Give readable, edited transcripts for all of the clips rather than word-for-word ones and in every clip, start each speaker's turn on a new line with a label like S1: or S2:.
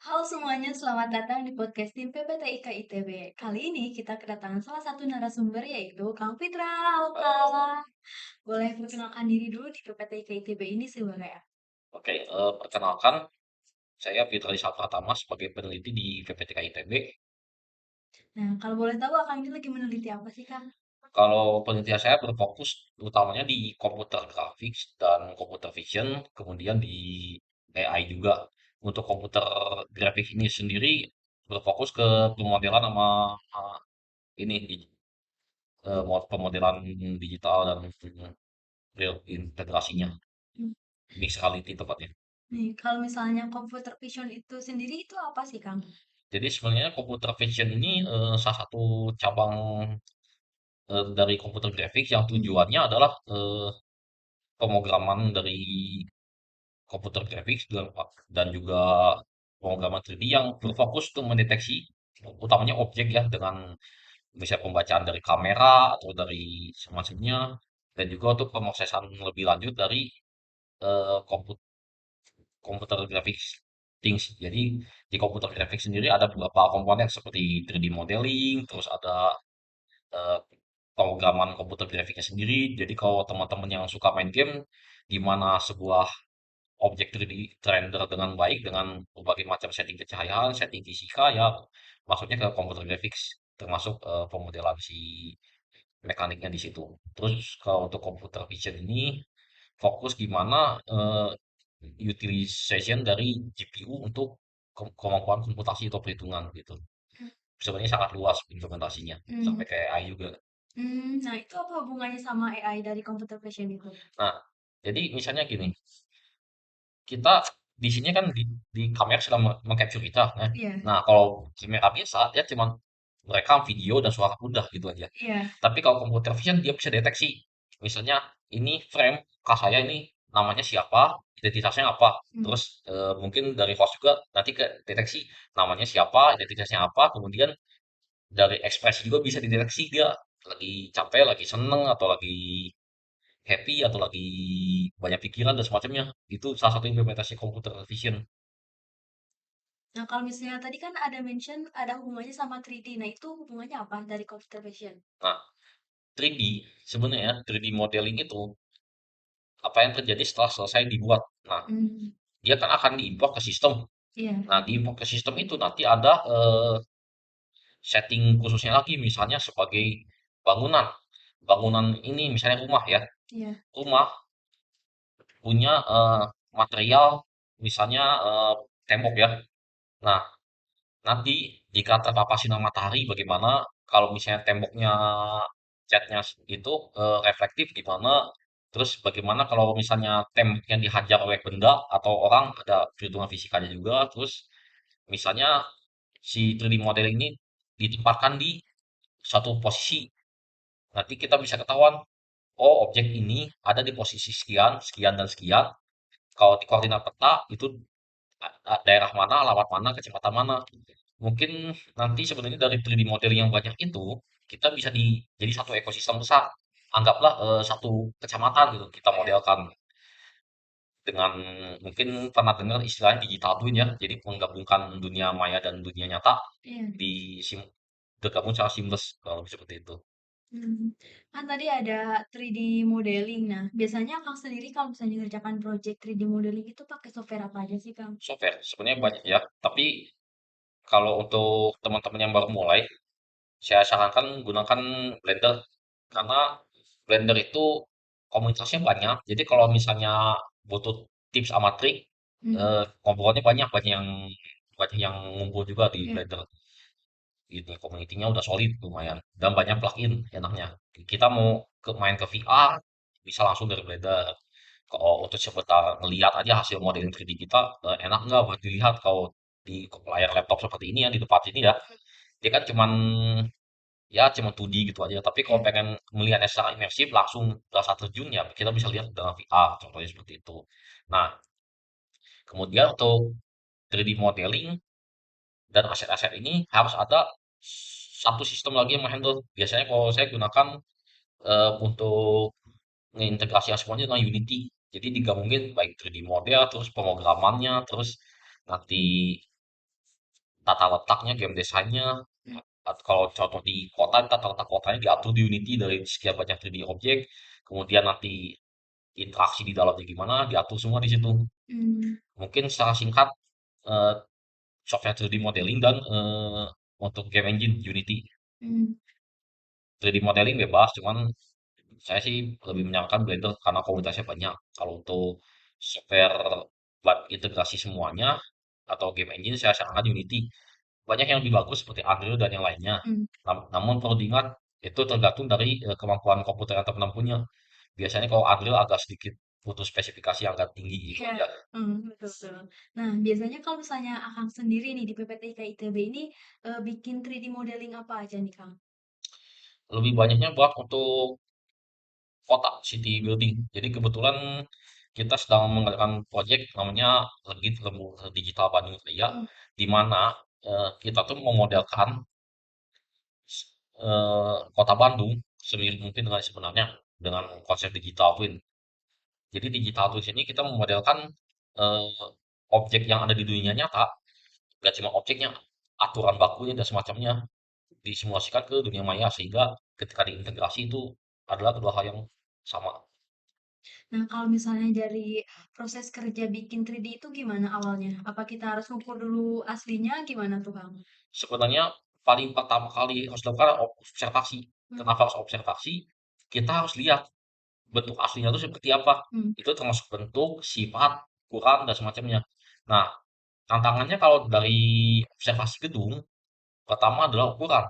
S1: Halo semuanya, selamat datang di podcast tim PPTIK ITB. Kali ini kita kedatangan salah satu narasumber yaitu Kang Fitra. Halo Kang. Boleh perkenalkan diri dulu di PPTIK ITB ini sebagai apa?
S2: Oke, perkenalkan, saya Fitralisal Pratama sebagai peneliti di PPTK ITB.
S1: Nah, kalau boleh tahu Kang ini lagi meneliti apa sih Kang?
S2: Kalau penelitian saya berfokus utamanya di computer graphics dan computer vision, kemudian di AI juga. Untuk computer graphics ini sendiri berfokus ke pemodelan sama ini pemodelan digital dan real integrasinya,
S1: Hmm,
S2: mixed reality tepatnya.
S1: Nih, kalau misalnya computer vision itu sendiri itu apa sih Kang?
S2: Jadi sebenarnya computer vision ini salah satu cabang dari komputer grafik yang
S1: Hmm,
S2: tujuannya adalah pemrograman dari komputer grafik dan juga pemrograman 3D yang berfokus untuk mendeteksi utamanya objek ya dengan misalnya pembacaan dari kamera atau dari semacamnya dan juga untuk pemrosesan lebih lanjut dari komputer komputer grafik things. Jadi di komputer grafik sendiri ada beberapa komponen seperti 3D modeling, terus ada eh, pemrograman komputer grafiknya sendiri. Jadi kalau teman-teman yang suka main game, di mana sebuah objek 3D terrender dengan baik dengan berbagai macam setting pencahayaan, setting fisika, ya maksudnya ke komputer graphics, termasuk pemodelan si mekaniknya di situ. Terus kalau untuk computer vision ini fokus gimana utilization dari GPU untuk kemampuan komputasi atau perhitungan gitu. Sebenarnya sangat luas implementasinya
S1: hmm,
S2: sampai kayak AI juga.
S1: nah itu apa hubungannya sama AI dari computer vision itu?
S2: Nah, jadi misalnya gini, kita di sini kan di kamera sedang meng-capture kita, nah.
S1: Iya,
S2: Nah, kalau kamera biasa dia cuma merekam video dan suara udah gitu aja.
S1: iya.
S2: Tapi kalau computer vision dia bisa deteksi. Misalnya ini frame muka saya ini namanya siapa, identitasnya apa.
S1: Hmm.
S2: Terus mungkin dari host juga nanti ke deteksi namanya siapa, identitasnya apa, kemudian dari ekspresi juga bisa dideteksi dia lagi capek, lagi seneng atau lagi happy atau lagi banyak pikiran dan semacamnya. Itu salah satu implementasi computer vision.
S1: Nah, kalau misalnya tadi kan ada mention ada hubungannya sama 3D. Nah, itu hubungannya apa dari computer vision?
S2: Nah, 3D sebenarnya 3D modeling itu apa yang terjadi setelah selesai dibuat. Nah,
S1: Hmm,
S2: dia kan akan diimport ke sistem.
S1: iya,
S2: Nah, diimport ke sistem itu nanti ada setting khususnya lagi, misalnya sebagai bangunan. Bangunan ini misalnya rumah ya,
S1: iya.
S2: rumah punya material misalnya tembok ya. Nah, nanti jika terpapar sinar matahari bagaimana kalau misalnya temboknya catnya itu reflektif gimana? Terus bagaimana kalau misalnya temboknya dihajar oleh benda atau orang ada perhitungan fisikanya juga. Terus misalnya si 3D model ini ditempatkan di satu posisi. Nanti kita bisa ketahuan, oh objek ini ada di posisi sekian, sekian dan sekian. Kalau di koordinat peta itu daerah mana, alamat mana, kecepatan mana. Mungkin nanti sebenarnya dari 3D model yang banyak itu, kita bisa jadi satu ekosistem besar. Anggaplah satu kecamatan gitu kita
S1: Iya,
S2: modelkan dengan mungkin pernah dengar istilahnya digital twin ya. Jadi menggabungkan dunia maya dan dunia nyata
S1: iya.
S2: di sim bergabung secara seamless kalau seperti itu.
S1: Hmm. Kan tadi ada 3D modeling. Nah, biasanya Kang sendiri kalau misalnya ngerjakan project 3D modeling itu pakai software apa aja sih, Kang?
S2: Software sebenarnya banyak ya, tapi kalau untuk teman-teman yang baru mulai, saya sarankan gunakan Blender karena Blender itu komunitasnya banyak. Jadi kalau misalnya butuh tips sama trik,
S1: Hmm.
S2: ngobrolnya banyak, banyak yang ngumpul juga di
S1: Iya.
S2: Blender. Ini community-nya udah solid lumayan dan banyak plugin enaknya. Kita mau main ke VR bisa langsung dari Blender. Kalau untuk sebentar ngelihat aja hasil modeling 3D kita enak nggak buat dilihat kalau di layar laptop seperti ini ya di tempat ini ya. Dia kan cuman 2D gitu aja. Tapi kalau
S1: Iya.
S2: pengen melihatnya secara imersif langsung rasa terjun ya kita bisa lihat dengan VR contohnya seperti itu. Nah, kemudian untuk 3D modeling dan aset-aset ini harus ada satu sistem lagi yang menghandle. Biasanya kalau saya gunakan untuk ngeintegrasi semuanya dengan Unity. Jadi digabungin baik 3D model, terus pemrogramannya, terus nanti tata letaknya, game desainnya.
S1: Mmm,
S2: Kalau contoh di kota, tata letak kotanya diatur di Unity dari sekian banyak 3D objek, kemudian nanti interaksi di dalamnya gimana, diatur semua di situ.
S1: mmm,
S2: Mungkin secara singkat, eh, software 3D modeling dan untuk game engine Unity.
S1: mmm,
S2: 3D modeling bebas, cuman saya sih lebih menyarankan Blender karena komunitasnya banyak. Kalau untuk software buat integrasi semuanya atau game engine saya sarankan Unity. Banyak yang lebih bagus seperti Unreal dan yang lainnya.
S1: mmm.
S2: Namun perlu diingat itu tergantung dari kemampuan komputer yang teman-teman punya. Biasanya kalau Unreal agak sedikit butuh spesifikasi yang agak tinggi itu
S1: Iya,
S2: aja.
S1: betul betul. Nah, biasanya kalau misalnya Akang sendiri nih di PPTIK ITB ini, bikin 3D modeling apa aja nih, Kang?
S2: Lebih banyaknya buat untuk kota, city building. Jadi kebetulan kita sedang mengerjakan proyek namanya Legit Lembur Digital Bandung Raya,
S1: Mhm,
S2: di mana kita tuh memodelkan kota Bandung semirip mungkin dengan sebenarnya dengan konsep digital twin. Jadi digital twin ini kita memodelkan eh, objek yang ada di dunia nyata, gak cuma objeknya, aturan bakunya dan semacamnya disimulasikan ke dunia maya sehingga ketika diintegrasi itu adalah kedua hal yang sama.
S1: nah, kalau misalnya dari proses kerja bikin 3D itu gimana awalnya? Apa kita harus ngukur dulu aslinya, gimana tuh, Kang?
S2: Sebenarnya paling pertama kali harus dilakukan observasi.
S1: Mmm,
S2: Kenapa harus observasi? Kita harus lihat bentuk aslinya itu seperti apa.
S1: mmm,
S2: Itu termasuk bentuk, sifat, ukuran, dan semacamnya. Nah, tantangannya kalau dari observasi gedung, pertama adalah ukuran.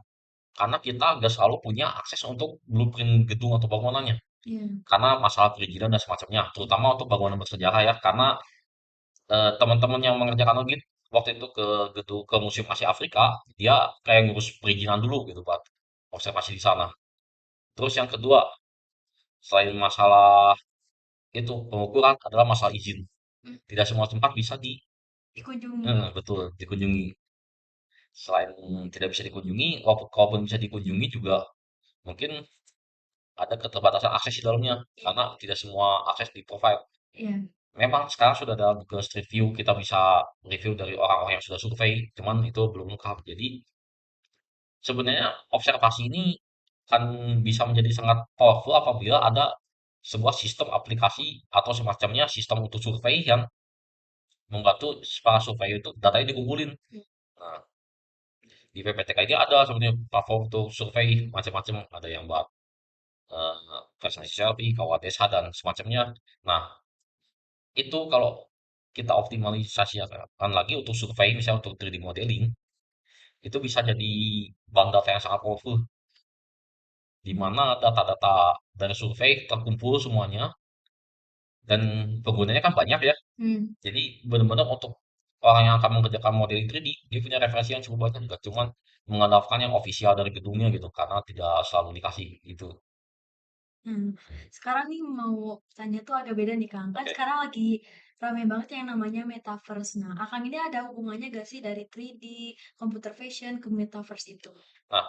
S2: Karena kita nggak selalu punya akses untuk blueprint gedung atau bangunannya.
S1: iya,
S2: Karena masalah perizinan dan semacamnya. Terutama untuk bangunan bersejarah ya. Karena teman-teman yang mengerjakan audit waktu itu ke gedung ke Museum Asia Afrika, dia kayak ngurus perizinan dulu gitu buat observasi di sana. Terus yang kedua, selain masalah itu pengukuran adalah masalah izin.
S1: mmm,
S2: Tidak semua tempat bisa
S1: dikunjungi.
S2: betul dikunjungi. Selain tidak bisa dikunjungi, kalaupun bisa dikunjungi juga mungkin ada keterbatasan akses di dalamnya
S1: Iya,
S2: karena tidak semua akses di provide.
S1: iya,
S2: Memang sekarang sudah ada Google Street View, kita bisa review dari orang-orang yang sudah survei, cuman itu belum lengkap. Jadi sebenarnya observasi ini kan bisa menjadi sangat powerful apabila ada sebuah sistem aplikasi atau semacamnya sistem untuk survei yang membantu para survei itu datanya dikumpulin.
S1: mmm,
S2: Nah, di PPTK ini ada sebenarnya platform untuk survei macam-macam, ada yang buat presentasi selfie, kawat desa dan semacamnya. Nah, itu kalau kita optimalisasikan lagi untuk survei, misalnya untuk 3D modeling, itu bisa jadi bank data yang sangat powerful, di mana data-data dari survei terkumpul semuanya, dan penggunanya kan banyak ya.
S1: mmm.
S2: Jadi benar-benar untuk orang yang akan mengerjakan modeling 3D, dia punya referensi yang cukup banyak, nggak cuma mengandalkan yang official dari gedungnya gitu, karena tidak selalu dikasih itu.
S1: Nah, sekarang nih mau tanya tuh agak beda nih, Kang. Kan
S2: Oke.
S1: sekarang lagi rame banget yang namanya metaverse. Nah, Akang ini ada hubungannya gak sih dari 3D, computer vision ke metaverse itu?
S2: Nah,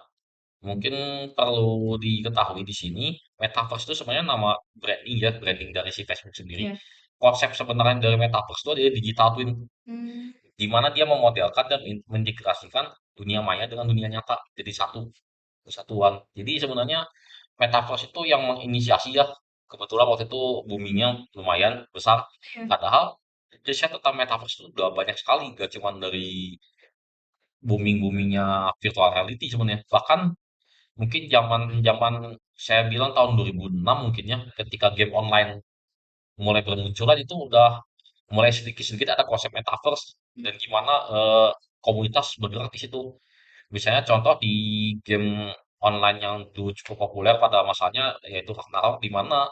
S2: mungkin perlu diketahui di sini, metaverse itu sebenarnya nama branding ya, branding dari si Facebook sendiri.
S1: Iya.
S2: Konsep sebenarnya dari metaverse itu adalah digital twin,
S1: Mmm,
S2: di mana dia memodelkan dan mengintegrasikan dunia maya dengan dunia nyata jadi satu kesatuan. Jadi sebenarnya metaverse itu yang menginisiasi ya. Kebetulan waktu itu boomingnya lumayan besar.
S1: iya.
S2: Padahal riset tentang metaverse itu udah banyak sekali, gak cuma dari boomingnya virtual reality sebenarnya. Bahkan mungkin zaman zaman saya bilang tahun 2006 mungkin ya, ketika game online mulai bermunculan itu udah mulai sedikit-sedikit ada konsep metaverse
S1: Mmm,
S2: dan gimana komunitas bergerak di situ. Misalnya contoh di game online yang dulu cukup populer pada masanya yaitu Ragnarok, di mana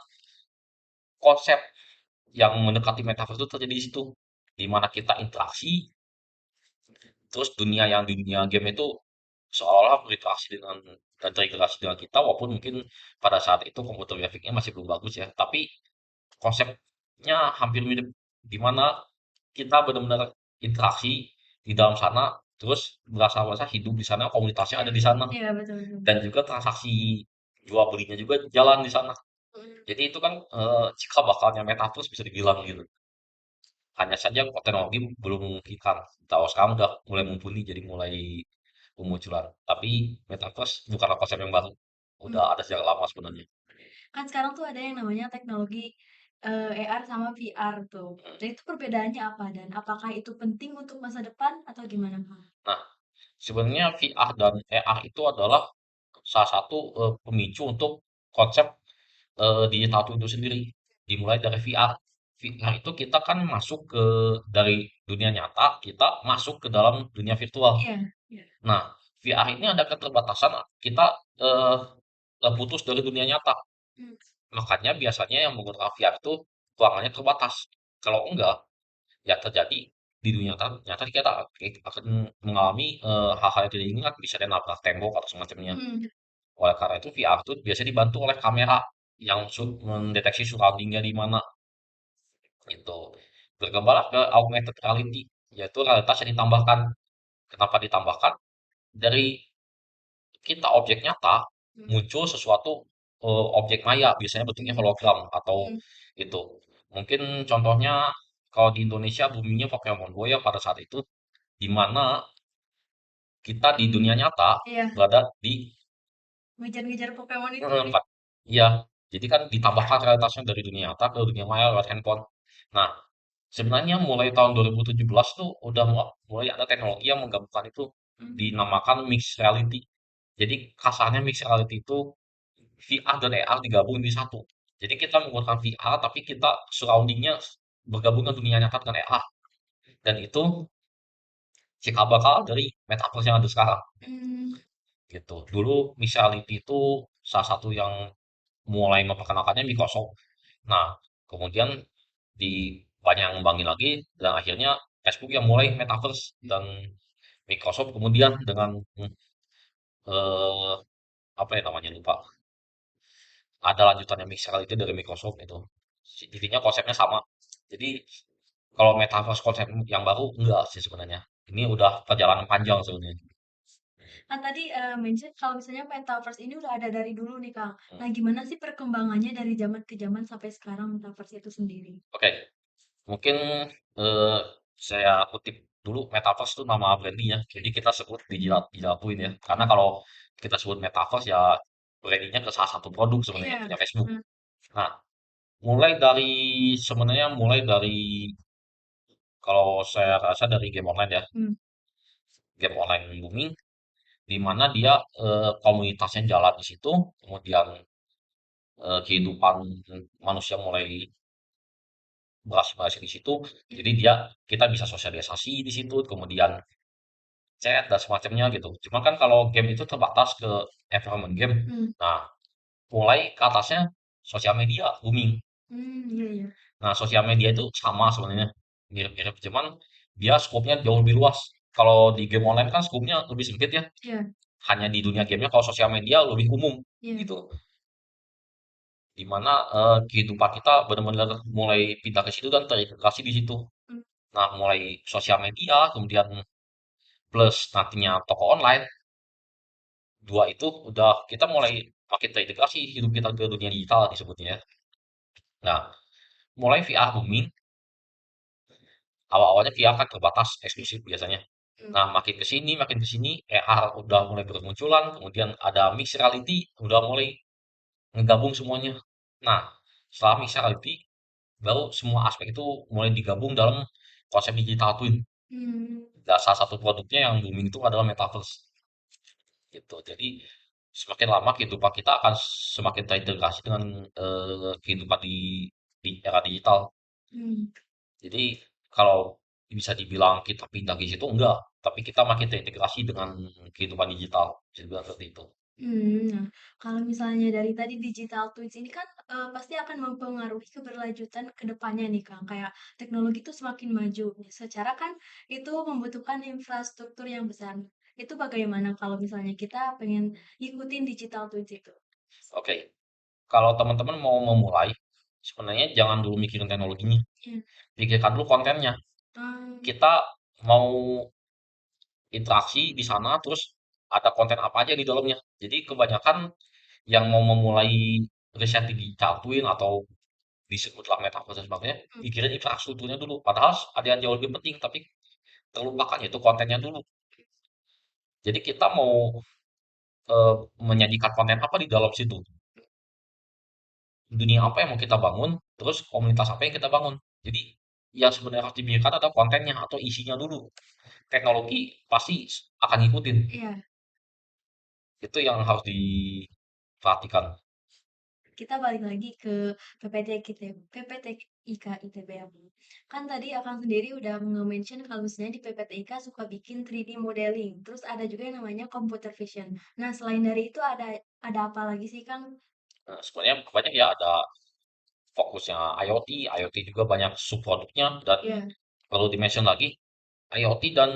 S2: konsep yang mendekati metaverse itu terjadi di situ, di mana kita interaksi, terus dunia yang di dunia game itu seolah-olah berinteraksi dengan dan terintegrasi dengan kita, walaupun mungkin pada saat itu komputer grafiknya masih belum bagus ya, tapi konsepnya hampir mirip, di mana kita benar-benar interaksi di dalam sana, terus berasa-rasa hidup di sana, komunitasnya
S1: iya,
S2: ada di sana,
S1: iya, betul betul.
S2: dan juga transaksi jual belinya juga jalan di sana.
S1: Mhm.
S2: Jadi itu kan cikal bakalnya metaverse bisa dibilang gitu. Hanya saja kok teknologi belum memungkinkan. Tahu sekarang udah mulai mumpuni, jadi mulai bermunculan. Tapi metaverse bukanlah konsep yang baru.
S1: Mmm,
S2: Udah ada sejak lama sebenarnya.
S1: kan sekarang tuh ada yang namanya teknologi, AR sama VR tuh. Nah itu perbedaannya apa dan apakah itu penting untuk masa depan atau gimana, Kak?
S2: Nah, sebenarnya VR dan AR itu adalah salah satu pemicu untuk konsep digital twin itu sendiri. Dimulai dari VR. VR itu kita kan masuk ke dari dunia nyata, kita masuk ke dalam dunia virtual.
S1: Iya iya.
S2: Nah, VR ini ada keterbatasan kita eh, terputus dari dunia nyata.
S1: Mmm,
S2: Makanya biasanya yang menggunakan VR itu ruangannya terbatas. Kalau enggak, ya terjadi di dunia nyata, nyata kita akan mengalami hal-hal yang tidak diinginkan, bisa dia nabrak tembok atau semacamnya.
S1: mhm,
S2: Oleh karena itu VR itu biasanya dibantu oleh kamera yang mendeteksi surroundingnya di mana gitu. Berkembanglah ke augmented reality, yaitu realitas yang ditambahkan. Kenapa ditambahkan? Dari kita objek nyata
S1: mhm
S2: muncul sesuatu objek maya, biasanya bentuknya hologram atau
S1: mhm,
S2: itu. Mungkin contohnya kalau di Indonesia boomingnya Pokemon Go ya pada saat itu, di mana kita di dunia nyata
S1: iya,
S2: berada di
S1: ngejar-ngejar Pokemon itu
S2: heeh,
S1: nih.
S2: iya, jadi kan ditambahkan realitasnya dari dunia nyata ke dunia maya lewat handphone. Nah, sebenarnya mulai tahun 2017 tuh udah mulai ada teknologi yang menggabungkan itu
S1: Mmm,
S2: dinamakan mixed reality. Jadi kasarnya mixed reality itu VR dan AR digabung di satu. Jadi kita menggunakan VR tapi kita surroundingnya bergabung dengan dunia nyata dengan AR. Dan itu cikal bakal dari metaverse yang ada sekarang
S1: mmm,
S2: gitu. Dulu mixed reality itu salah satu yang mulai memperkenalkannya Microsoft. Nah, kemudian di banyak yang ngembangin lagi dan akhirnya Facebook yang mulai metaverse dan Microsoft kemudian dengan eh, apa ya namanya lupa. Ada lanjutannya mixed reality dari Microsoft itu. Intinya konsepnya sama. Jadi kalau metaverse konsep yang baru enggak sih sebenarnya. Ini udah perjalanan panjang sebenarnya.
S1: kan tadi, mention kalau misalnya Metaverse ini udah ada dari dulu nih, Kang.
S2: Hmm.
S1: Nah gimana sih perkembangannya dari zaman ke zaman sampai sekarang Metaverse itu sendiri?
S2: Oke, mungkin eh, saya kutip dulu metaverse itu nama brandingnya. Jadi kita sebut digital digital twin ya. Karena
S1: Mmm,
S2: kalau kita sebut metaverse ya brandingnya ke salah satu produk sebenarnya
S1: iya,
S2: punya Facebook.
S1: mmm,
S2: Nah, mulai dari kalau saya rasa dari game online ya,
S1: mmm,
S2: game online booming di mana dia komunitasnya jalan di situ, kemudian kehidupan manusia mulai berasing di situ.
S1: iya,
S2: Jadi kita bisa sosialisasi di situ, kemudian chat dan semacamnya gitu. Cuma kan kalau game itu terbatas ke environment game.
S1: mmm,
S2: Nah, mulai ke atasnya sosial media booming.
S1: iya iya,
S2: Nah, sosial media itu sama sebenarnya mirip-mirip, cuman dia skopnya jauh lebih luas. Kalau di game online kan skopnya lebih sempit ya.
S1: iya
S2: Hanya di dunia gamenya, kalau sosial media lebih umum
S1: iya,
S2: gitu. Di mana kehidupan kita benar-benar mulai pindah ke situ dan terintegrasi di situ.
S1: mmm,
S2: Nah, mulai sosial media, kemudian plus nantinya toko online, dua itu udah kita mulai makin terintegrasi hidup kita ke dunia digital disebutnya ya. Nah, mulai VR booming, awal-awalnya VR kan terbatas, eksklusif biasanya.
S1: mmm,
S2: Nah, makin ke sini, AR udah mulai bermunculan, kemudian ada mixed reality, udah mulai ngegabung semuanya. Nah, setelah mixed reality, baru semua aspek itu mulai digabung dalam konsep digital twin.
S1: mmm,
S2: Dan salah satu produknya yang booming itu adalah metaverse gitu. Jadi semakin lama kehidupan kita akan semakin terintegrasi dengan kehidupan di era digital.
S1: mmm.
S2: Jadi kalau bisa dibilang kita pindah ke situ enggak, tapi kita makin terintegrasi dengan kehidupan digital. Bisa dibilang seperti itu.
S1: Nah, kalau misalnya dari tadi digital twins ini kan, pasti akan mempengaruhi keberlanjutan ke depannya nih, Kang, kayak teknologi itu semakin maju, secara kan itu membutuhkan infrastruktur yang besar. Itu bagaimana kalau misalnya kita pengen ngikutin digital twins itu?
S2: Oke, kalau teman-teman mau memulai, sebenarnya jangan dulu mikirin teknologinya,
S1: Iya,
S2: pikirkan dulu kontennya.
S1: mmm,
S2: Kita mau interaksi di sana, terus ada konten apa aja di dalamnya. Jadi kebanyakan yang mau memulai riset di Chatwin atau disebutlah metaverse dan sebagainya,
S1: Hmm.
S2: pikirin infrastrukturnya dulu. Padahal ada yang jauh lebih penting, tapi terlupakan yaitu kontennya dulu. Jadi kita mau menyajikan konten apa di dalam situ, dunia apa yang mau kita bangun, terus komunitas apa yang kita bangun. Jadi yang sebenarnya harus dipikirkan adalah kontennya atau isinya dulu. Teknologi pasti akan ngikutin.
S1: Iya,
S2: Itu yang harus diperhatikan.
S1: kita balik lagi ke PPT kita, PPTIK ITB ya. Kan tadi Akang sendiri udah nge-mention kalau misalnya di PPTIK suka bikin 3D modeling. Terus ada juga yang namanya computer vision. Nah, selain dari itu ada apa lagi sih, Kang?
S2: Nah, sebenarnya banyak ya, ada fokusnya IoT, IoT juga banyak subproduknya, dan
S1: Iya.
S2: perlu di-mention lagi, IoT dan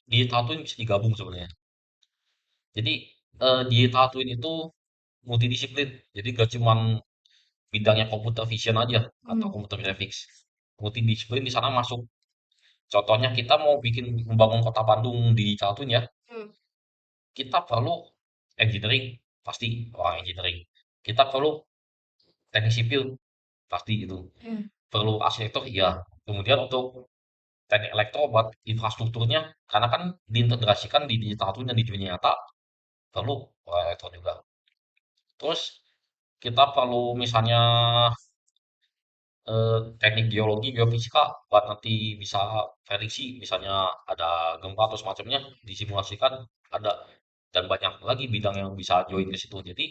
S2: digital twin bisa digabung sebenarnya. Jadi digital twin itu multidisiplin. Jadi gak cuman bidangnya computer vision aja atau
S1: Hmm.
S2: computer graphics. Multidisiplin di sana masuk. Contohnya kita mau bikin membangun kota Bandung digital twin ya,
S1: Hmm.
S2: kita perlu engineering, pasti orang engineering. Kita perlu teknik sipil, pasti itu.
S1: Iya.
S2: Perlu arsitektur, iya. Kemudian untuk teknik elektro buat infrastrukturnya, karena kan diintegrasikan di digital twin dan di dunia nyata, perlu orang elektro juga. Terus kita perlu misalnya teknik geologi, geofisika buat nanti bisa prediksi, misalnya ada gempa atau semacamnya disimulasikan ada, dan banyak lagi bidang yang bisa join ke situ. Jadi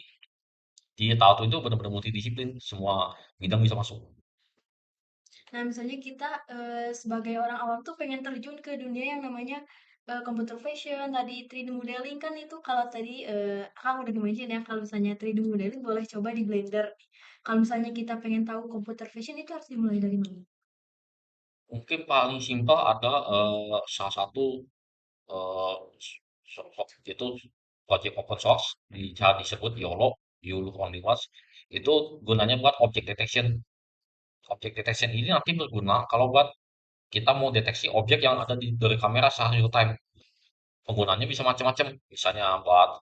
S2: di Tato itu benar-benar multidisiplin, semua bidang bisa masuk.
S1: Nah, misalnya kita sebagai orang awam tuh pengen terjun ke dunia yang namanya computer vision, tadi 3D modeling kan itu kalau tadi Kang udah mention ya kalau misalnya 3D modeling boleh coba di Blender. Kalau misalnya kita pengen tahu computer vision itu harus dimulai dari mana?
S2: Mungkin paling simpel ada salah satu eh, itu project open source disebut YOLO, You Look Only Once. Itu gunanya buat object detection. Object detection ini nanti berguna kalau buat kita mau deteksi objek yang ada dari kamera secara real time. Penggunanya bisa macam-macam. Misalnya buat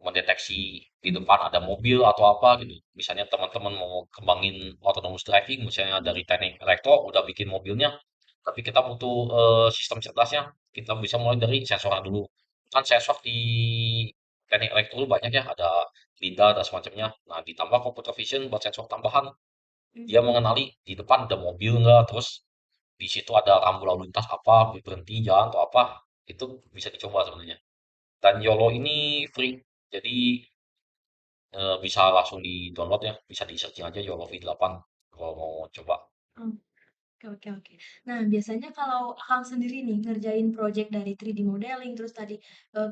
S2: mendeteksi di depan ada mobil atau apa gitu. Misalnya teman-teman mau kembangin autonomous driving, misalnya dari teknik elektro udah bikin mobilnya, tapi kita butuh sistem cerdasnya. Kita bisa mulai dari sensor dulu. Kan sensor di teknik elektro dulu banyak ya, ada lidar dan semacamnya. Nah, ditambah computer vision buat sensor tambahan.
S1: Hmm.
S2: Dia mengenali di depan ada mobil nggak, terus di situ ada rambu lalu lintas apa, berhenti jalan atau apa. Itu bisa dicoba sebenarnya. Dan YOLO ini free. Jadi bisa langsung di-download ya, bisa di-searching aja YOLO V8 kalau mau coba.
S1: Oh, oke, oke, oke. Nah, biasanya kalau Kang sendiri nih ngerjain project dari 3D modeling terus tadi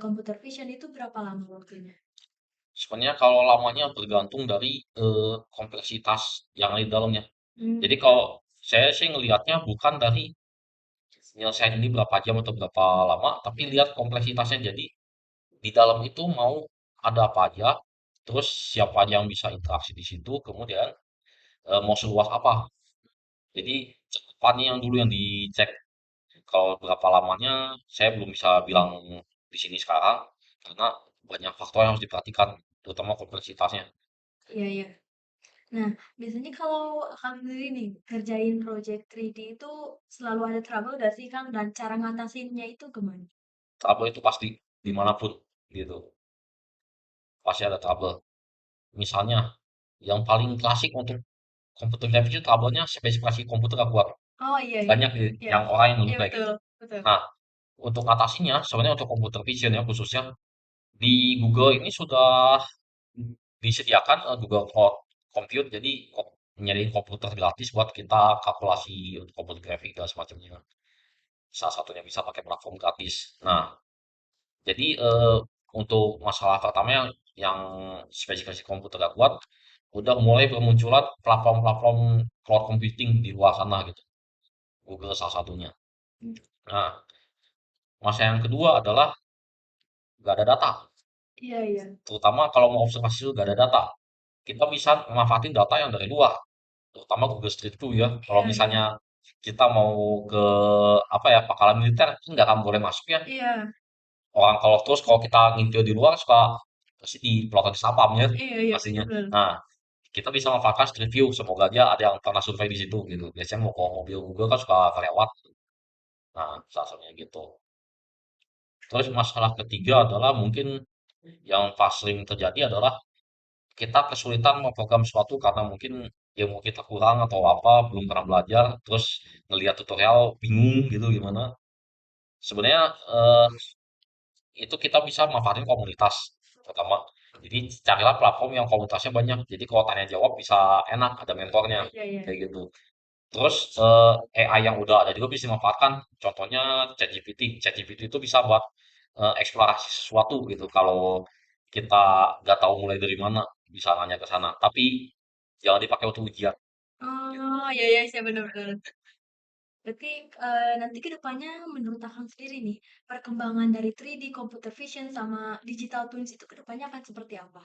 S1: computer vision itu berapa lama waktunya?
S2: Sebenarnya kalau lamanya bergantung dari kompleksitas yang ada di dalamnya.
S1: Hmm.
S2: Jadi kalau saya sih ngelihatnya bukan dari nyelesain ini berapa jam atau berapa lama, tapi lihat kompleksitasnya. Jadi di dalam itu mau ada apa aja, terus siapa aja yang bisa interaksi di situ, kemudian mau seluas apa. Jadi cakupannya yang dulu yang dicek. Kalau berapa lamanya, saya belum bisa bilang di sini sekarang, karena banyak faktor yang harus diperhatikan, terutama kompleksitasnya.
S1: Iya, iya. Nah, biasanya kalau Kang sendiri nih kerjain project 3D itu selalu ada trouble gak sih Kang? Dan cara ngatasinnya itu gimana?
S2: Trouble itu pasti dimanapun gitu, pasti ada trouble. Misalnya, yang paling klasik untuk komputer grafis itu trouble-nya spesifikasi komputer gak kuat.
S1: Oh iya iya.
S2: Banyak
S1: Iya.
S2: yang orang yang
S1: Iya
S2: ngeluh kayak
S1: betul,
S2: gitu.
S1: betul.
S2: Nah, untuk atasinya, sebenarnya untuk komputer vision ya khususnya, di Google ini sudah disediakan Google Cloud Compute, jadi nyediain komputer gratis buat kita kalkulasi untuk komputer grafik dan semacamnya. Salah satunya bisa pakai platform gratis. Nah, jadi untuk masalah pertama yang spesifikasi komputer gak kuat, udah mulai bermunculan platform-platform cloud computing di luar sana gitu. Google salah satunya.
S1: Hmm.
S2: Nah, masalah yang kedua adalah gak ada data.
S1: Iya iya.
S2: Terutama kalau mau observasi itu gak ada data. Kita bisa memanfaatin data yang dari luar, terutama Google Street View ya. Kalau
S1: Iya iya.
S2: misalnya kita mau ke apa ya, pangkalan militer, itu nggak akan boleh masuk ya.
S1: Iya.
S2: Orang kalau kita ngintil di luar suka pasti diplototin sapam ya
S1: Iya iya
S2: pastinya.
S1: betul.
S2: Nah, kita bisa manfaatkan Street View. Semoga aja ada yang pernah survei di situ gitu. Biasanya mau kalau mobil Google kan suka kelewat. Nah, salah satunya gitu. Terus masalah ketiga adalah mungkin yang pas sering terjadi adalah kita kesulitan memprogram sesuatu karena mungkin ilmu kita kurang atau apa, belum pernah belajar, terus ngelihat tutorial bingung gitu gimana. Sebenarnya itu kita bisa manfaatin komunitas pertama. Jadi carilah platform yang komunitasnya banyak. Jadi kalau tanya jawab bisa enak, ada mentornya
S1: Iya, iya.
S2: kayak gitu. Terus AI yang udah ada juga bisa dimanfaatkan. Contohnya ChatGPT. ChatGPT itu bisa buat eksplorasi sesuatu gitu. Kalau kita nggak tahu mulai dari mana, bisa nanya ke sana. Tapi jangan dipakai untuk ujian.
S1: Oh, iya, iya, saya benar-benar. Berarti nanti ke depannya menurut Akang sendiri nih, perkembangan dari 3D, computer vision, sama digital twins itu ke depannya akan seperti apa?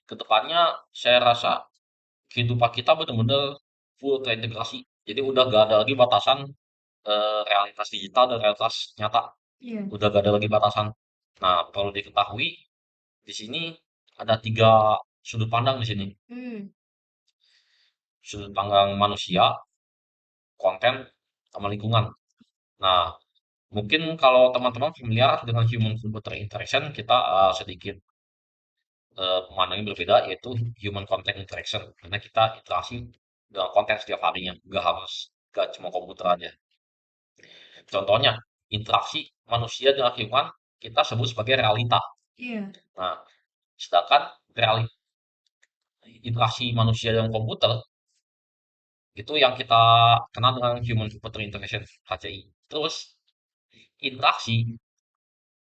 S2: Kedepannya saya rasa kehidupan kita benar-benar full terintegrasi. Jadi udah gak ada lagi batasan realitas digital dan realitas nyata.
S1: Iya.
S2: Udah gak ada lagi batasan. Nah, perlu diketahui di sini ada tiga sudut pandang di sini.
S1: Hmm.
S2: Sudut pandang manusia, konten, sama lingkungan. Nah, mungkin kalau teman-teman familiar dengan human computer interaction, kita sedikit memandangnya berbeda, yaitu human content interaction. Karena kita interaksi dengan konten setiap harinya, gak cuma komputer aja. Contohnya, interaksi manusia dengan hewan kita sebut sebagai realita.
S1: Iya.
S2: Nah, sedangkan interaksi manusia dengan komputer itu yang kita kenal dengan human computer interaction HCI. Terus interaksi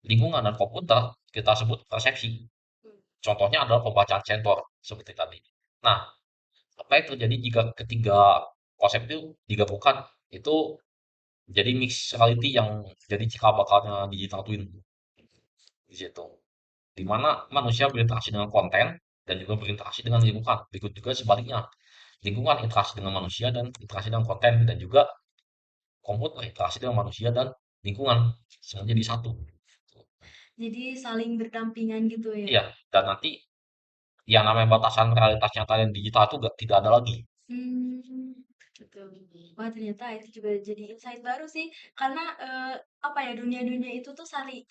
S2: lingkungan dan komputer kita sebut persepsi. Contohnya adalah pembacaan sensor seperti tadi. Nah, apa yang terjadi jika ketiga konsep itu digabungkan? Itu jadi mix reality yang jadi cikal bakalnya digital twin di situ. Di mana manusia berinteraksi dengan konten dan juga berinteraksi dengan lingkungan. Berikut juga sebaliknya, lingkungan interaksi dengan manusia dan interaksi dengan konten dan juga komputer interaksi dengan manusia dan lingkungan semuanya jadi satu.
S1: Jadi saling berdampingan gitu ya.
S2: Iya, dan nanti yang namanya batasan realitas nyata dan digital itu tidak ada lagi.
S1: Hmm, betul. Wah, ternyata itu juga jadi insight baru sih. Karena apa ya, dunia-dunia itu tuh saling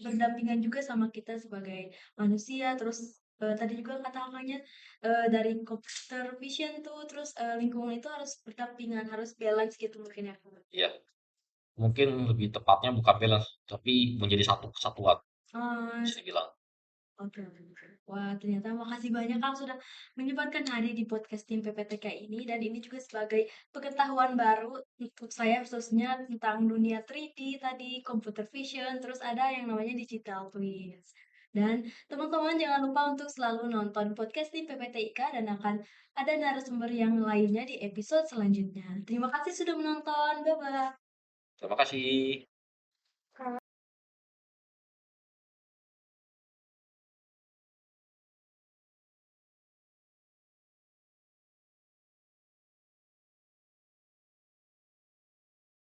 S1: berdampingan juga sama kita sebagai manusia. Terus tadi juga kata kakaknya dari computer vision tuh, terus lingkungan itu harus berdampingan, harus balance gitu mungkin ya.
S2: Iya, mungkin lebih tepatnya bukan balance, tapi menjadi satu kesatuan
S1: Ah,
S2: bisa dibilang.
S1: oke. Wah, ternyata makasih banyak Kang sudah menyempatkan hadir di podcast tim PPTK ini dan ini juga sebagai pengetahuan baru untuk saya khususnya tentang dunia 3D tadi, computer vision, terus ada yang namanya digital twins. Dan teman-teman jangan lupa untuk selalu nonton podcast tim PPTIK dan akan ada narasumber yang lainnya di episode selanjutnya. Terima kasih sudah menonton. Bye-bye.
S2: Terima kasih.